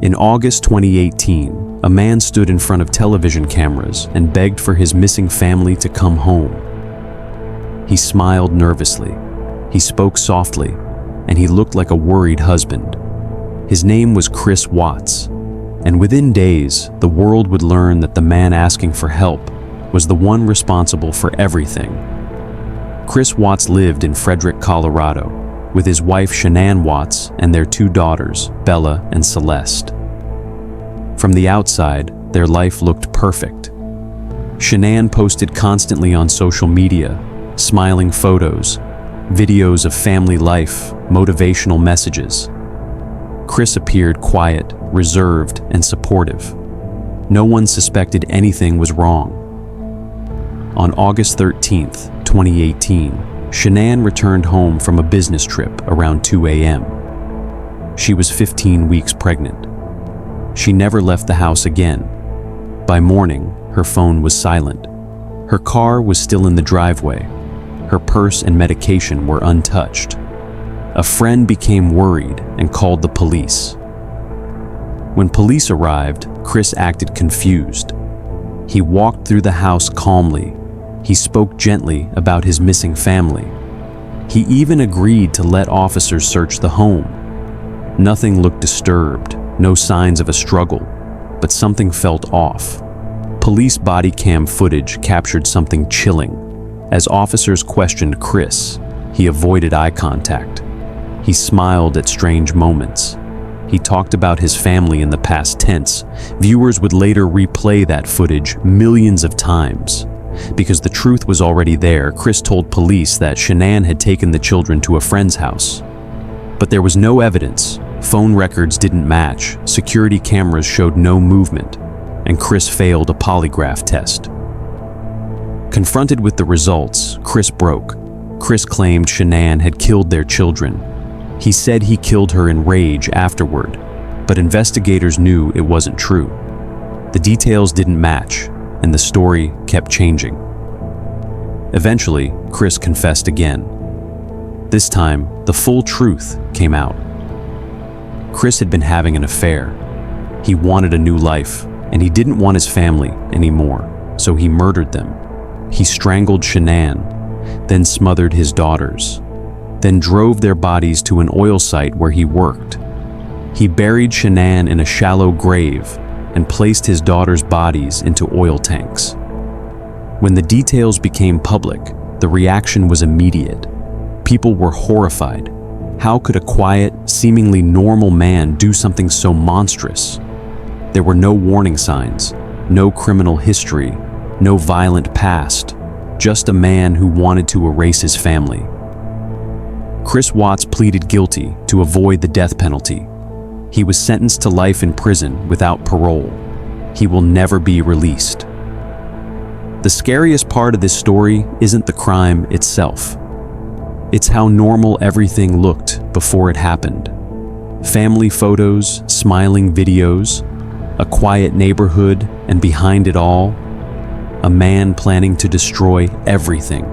In August 2018, a man stood in front of television cameras and begged for his missing family to come home. He smiled nervously, he spoke softly, and he looked like a worried husband. His name was Chris Watts, and within days, the world would learn that the man asking for help was the one responsible for everything. Chris Watts lived in Frederick, Colorado, with his wife Shanann Watts and their two daughters, Bella and Celeste. From the outside, their life looked perfect. Shanann posted constantly on social media, smiling photos, videos of family life, motivational messages. Chris appeared quiet, reserved, and supportive. No one suspected anything was wrong. On August 13th, 2018, Shanann returned home from a business trip around 2 a.m. She was 15 weeks pregnant. She never left the house again. By morning, her phone was silent. Her car was still in the driveway. Her purse and medication were untouched. A friend became worried and called the police. When police arrived, Chris acted confused. He walked through the house calmly. He spoke gently about his missing family. He even agreed to let officers search the home. Nothing looked disturbed, no signs of a struggle, but something felt off. Police body cam footage captured something chilling. As officers questioned Chris, he avoided eye contact. He smiled at strange moments. He talked about his family in the past tense. Viewers would later replay that footage millions of times. Because the truth was already there, Chris told police that Shanann had taken the children to a friend's house. But there was no evidence. Phone records didn't match, security cameras showed no movement, and Chris failed a polygraph test. Confronted with the results, Chris broke. Chris claimed Shanann had killed their children. He said he killed her in rage afterward, but investigators knew it wasn't true. The details didn't match, and the story kept changing. Eventually, Chris confessed again. This time, the full truth came out. Chris had been having an affair. He wanted a new life, and he didn't want his family anymore, so he murdered them. He strangled Shanann, then smothered his daughters, then drove their bodies to an oil site where he worked. He buried Shanann in a shallow grave and placed his daughters' bodies into oil tanks. When the details became public, the reaction was immediate. People were horrified. How could a quiet, seemingly normal man do something so monstrous? There were no warning signs, no criminal history, no violent past, just a man who wanted to erase his family. Chris Watts pleaded guilty to avoid the death penalty. He was sentenced to life in prison without parole. He will never be released. The scariest part of this story isn't the crime itself. It's how normal everything looked before it happened. Family photos, smiling videos, a quiet neighborhood, and behind it all, a man planning to destroy everything.